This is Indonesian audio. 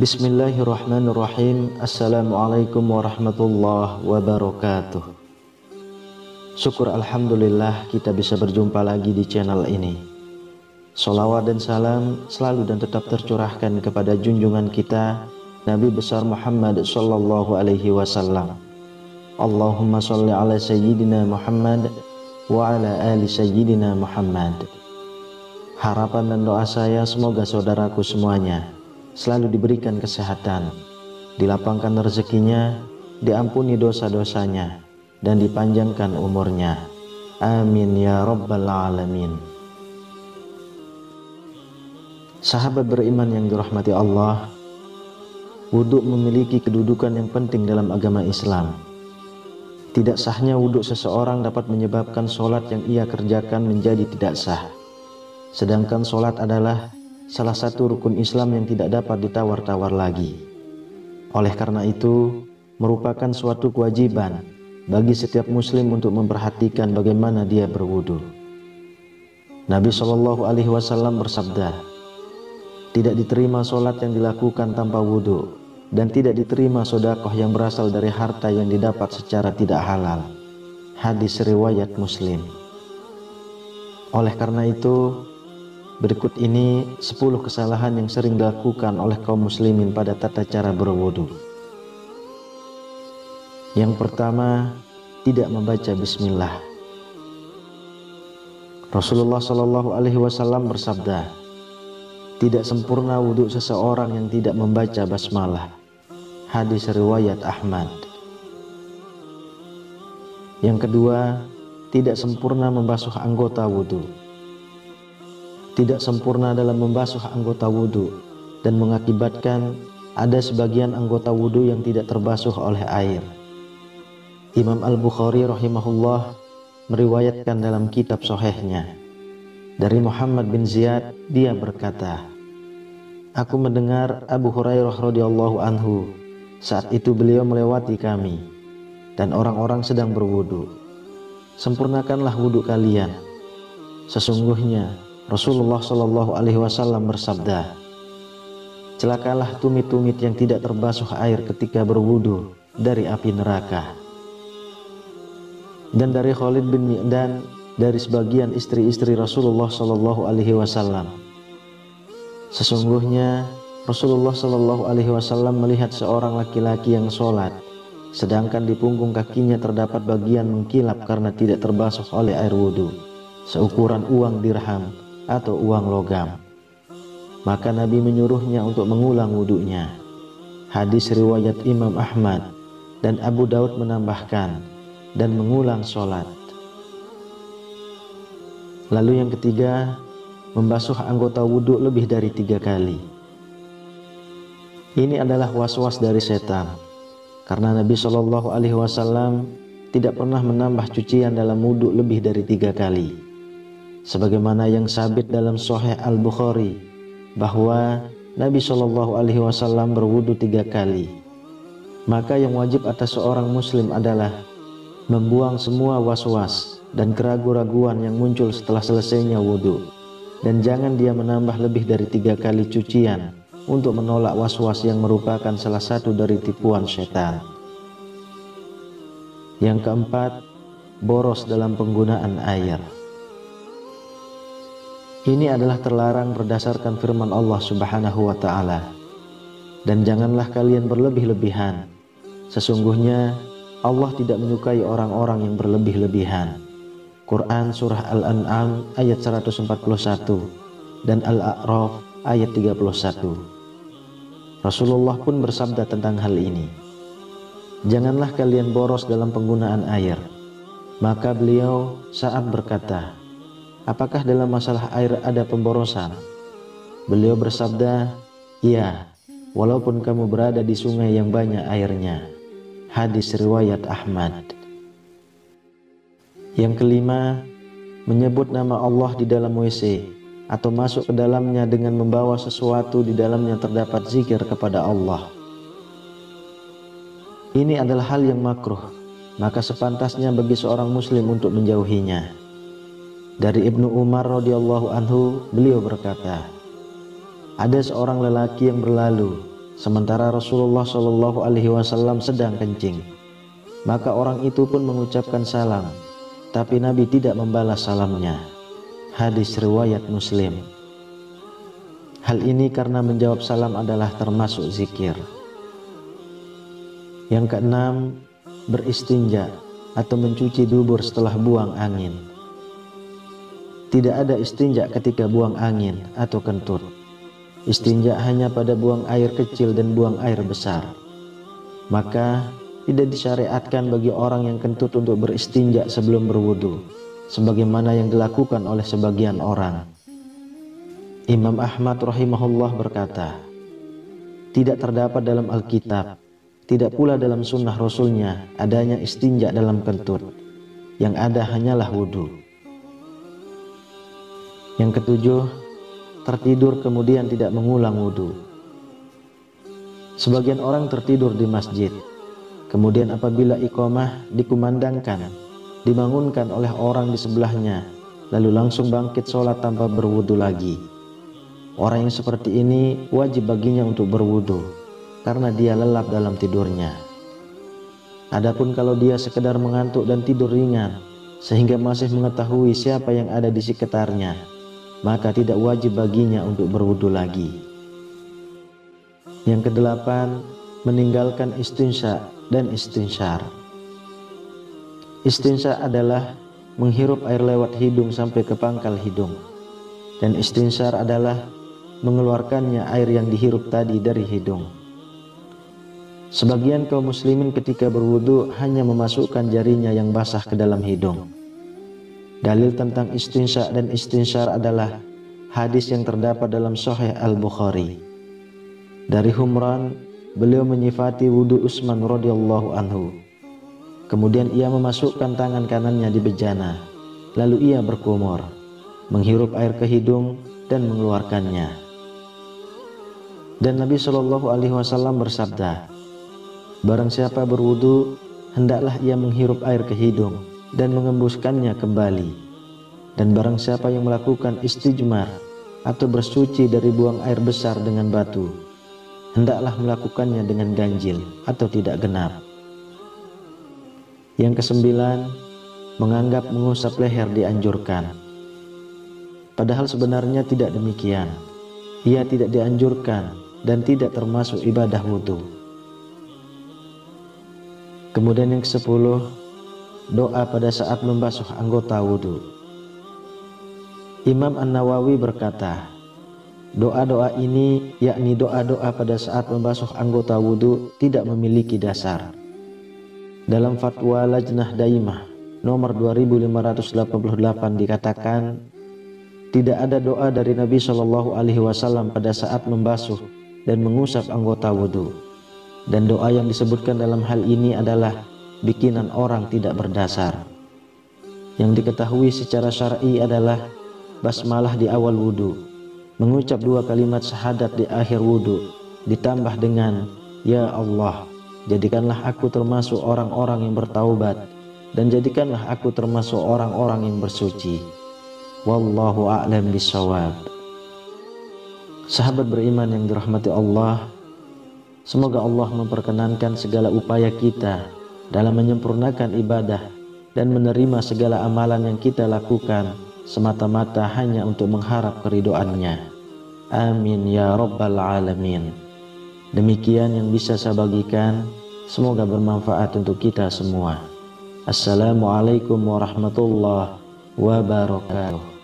Bismillahirrahmanirrahim. Assalamualaikum warahmatullahi wabarakatuh. Syukur alhamdulillah kita bisa berjumpa lagi di channel ini. Sholawat dan salam selalu dan tetap tercurahkan kepada junjungan kita Nabi besar Muhammad sallallahu alaihi wasallam. Allahumma sholli ala sayyidina Muhammad wa ala ali sayyidina Muhammad. Harapan dan doa saya semoga saudaraku semuanya selalu diberikan kesehatan, dilapangkan rezekinya, diampuni dosa-dosanya, dan dipanjangkan umurnya. Amin ya rabbal alamin. Sahabat beriman yang dirahmati Allah, wudhu memiliki kedudukan yang penting dalam agama Islam. Tidak sahnya wudhu seseorang dapat menyebabkan sholat yang ia kerjakan menjadi tidak sah. Sedangkan sholat adalah salah satu rukun Islam yang tidak dapat ditawar-tawar lagi. Oleh karena itu, merupakan suatu kewajiban bagi setiap muslim untuk memperhatikan bagaimana dia berwudu. Nabi Shallallahu alaihi wasallam bersabda, tidak diterima sholat yang dilakukan tanpa wudu, dan tidak diterima sedekah yang berasal dari harta yang didapat secara tidak halal. Hadis riwayat Muslim. Oleh karena itu, berikut ini 10 kesalahan yang sering dilakukan oleh kaum muslimin pada tata cara berwudu. Yang pertama, tidak membaca bismillah. Rasulullah Shallallahu alaihi wasallam bersabda, tidak sempurna wudu seseorang yang tidak membaca basmalah. Hadis riwayat Ahmad. Yang kedua, tidak sempurna membasuh anggota wudu. Tidak sempurna dalam membasuh anggota wudhu dan mengakibatkan ada sebagian anggota wudhu yang tidak terbasuh oleh air. Imam Al-Bukhari rahimahullah meriwayatkan dalam kitab Sahihnya dari Muhammad bin Ziyad, dia berkata, aku mendengar Abu Hurairah radhiyallahu anhu saat itu beliau melewati kami dan orang-orang sedang berwudhu. Sempurnakanlah wudhu kalian, sesungguhnya Rasulullah Shallallahu alaihi wasallam bersabda, celakalah tumit-tumit yang tidak terbasuh air ketika berwudu dari api neraka. Dan dari Khalid bin Mi'dan, dari sebagian istri-istri Rasulullah Shallallahu alaihi wasallam, sesungguhnya Rasulullah Shallallahu alaihi wasallam melihat seorang laki-laki yang sholat, sedangkan di punggung kakinya terdapat bagian mengkilap karena tidak terbasuh oleh air wudu, seukuran uang dirham atau uang logam. Maka Nabi menyuruhnya untuk mengulang wudunya. Hadis riwayat Imam Ahmad dan Abu Daud menambahkan, dan mengulang sholat. Lalu yang ketiga, membasuh anggota wudhu lebih dari 3 kali. Ini adalah was-was dari setan, karena Nabi Shallallahu alaihi wasallam tidak pernah menambah cucian dalam wudhu lebih dari 3 kali. Sebagaimana yang sabit dalam Sahih Al-Bukhari bahwa Nabi Shallallahu alaihi wasallam berwudu 3 kali. Maka yang wajib atas seorang muslim adalah membuang semua was-was dan keraguan-raguan yang muncul setelah selesainya wudu, dan jangan dia menambah lebih dari 3 kali cucian untuk menolak was-was yang merupakan salah satu dari tipuan setan. Yang keempat, boros dalam penggunaan air. Ini adalah terlarang berdasarkan firman Allah Subhanahu wa ta'ala. Dan janganlah kalian berlebih-lebihan. Sesungguhnya Allah tidak menyukai orang-orang yang berlebih-lebihan. Quran Surah Al-An'am ayat 141 dan Al-A'raf ayat 31. Rasulullah pun bersabda tentang hal ini, janganlah kalian boros dalam penggunaan air. Maka beliau saat berkata, apakah dalam masalah air ada pemborosan? Beliau bersabda, iya, walaupun kamu berada di sungai yang banyak airnya. Hadis riwayat Ahmad. Yang kelima, menyebut nama Allah di dalam WC atau masuk ke dalamnya dengan membawa sesuatu di dalamnya terdapat zikir kepada Allah. Ini adalah hal yang makruh, maka sepantasnya bagi seorang muslim untuk menjauhinya. Dari Ibnu Umar radhiyallahu anhu, beliau berkata, ada seorang lelaki yang berlalu sementara Rasulullah Shallallahu Alaihi Wasallam sedang kencing. Maka orang itu pun mengucapkan salam, tapi Nabi tidak membalas salamnya. Hadis riwayat Muslim. Hal ini karena menjawab salam adalah termasuk zikir. Yang keenam, beristinja atau mencuci dubur setelah buang angin. Tidak ada istinja ketika buang angin atau kentut. Istinja hanya pada buang air kecil dan buang air besar. Maka tidak disyariatkan bagi orang yang kentut untuk beristinja sebelum berwudu, sebagaimana yang dilakukan oleh sebagian orang. Imam Ahmad rahimahullah berkata, tidak terdapat dalam Alkitab, tidak pula dalam sunnah Rasulnya adanya istinja dalam kentut. Yang ada hanyalah wudu. Yang ketujuh, tertidur kemudian tidak mengulang wudu. Sebagian orang tertidur di masjid, kemudian apabila iqamah dikumandangkan, dibangunkan oleh orang di sebelahnya, lalu langsung bangkit sholat tanpa berwudu lagi. Orang yang seperti ini wajib baginya untuk berwudu, karena dia lelap dalam tidurnya. Adapun kalau dia sekedar mengantuk dan tidur ringan, sehingga masih mengetahui siapa yang ada di sekitarnya, maka tidak wajib baginya untuk berwudu lagi. Yang kedelapan, meninggalkan istinsya dan istinsyar. Istinsya adalah menghirup air lewat hidung sampai ke pangkal hidung, dan istinsyar adalah mengeluarkannya air yang dihirup tadi dari hidung. Sebagian kaum muslimin ketika berwudu hanya memasukkan jarinya yang basah ke dalam hidung. Dalil tentang istinsya dan istinsyar adalah hadis yang terdapat dalam Sahih Al-Bukhari. Dari Humran, beliau menyifati wudu Utsman radhiyallahu anhu. Kemudian ia memasukkan tangan kanannya di bejana, lalu ia berkumur, menghirup air ke hidung dan mengeluarkannya. Dan Nabi Shallallahu Alaihi Wasallam bersabda, barang siapa berwudu, hendaklah ia menghirup air ke hidung dan mengembuskannya kembali. Dan barang siapa yang melakukan istijmar atau bersuci dari buang air besar dengan batu, hendaklah melakukannya dengan ganjil atau tidak genap. Yang kesembilan, menganggap mengusap leher dianjurkan. Padahal sebenarnya tidak demikian. Ia tidak dianjurkan dan tidak termasuk ibadah wudu. Kemudian yang ke-10, doa pada saat membasuh anggota wudu. Imam An-Nawawi berkata, doa-doa ini, yakni doa-doa pada saat membasuh anggota wudu, tidak memiliki dasar. Dalam fatwa Lajnah Daimah nomor 2588 dikatakan, tidak ada doa dari Nabi Shallallahu Alaihi Wasallam pada saat membasuh dan mengusap anggota wudu. Dan doa yang disebutkan dalam hal ini adalah bikinan orang tidak berdasar. Yang diketahui secara syar'i adalah basmalah di awal wudu, mengucap 2 kalimat syahadat di akhir wudu, ditambah dengan ya Allah, jadikanlah aku termasuk orang-orang yang bertaubat, dan jadikanlah aku termasuk orang-orang yang bersuci. Wallahu a'lam bishawab. Sahabat beriman yang dirahmati Allah, semoga Allah memperkenankan segala upaya kita dalam menyempurnakan ibadah dan menerima segala amalan yang kita lakukan semata-mata hanya untuk mengharap keridhoannya. Amin ya rabbal alamin. Demikian yang bisa saya bagikan, semoga bermanfaat untuk kita semua. Assalamualaikum warahmatullahi wabarakatuh.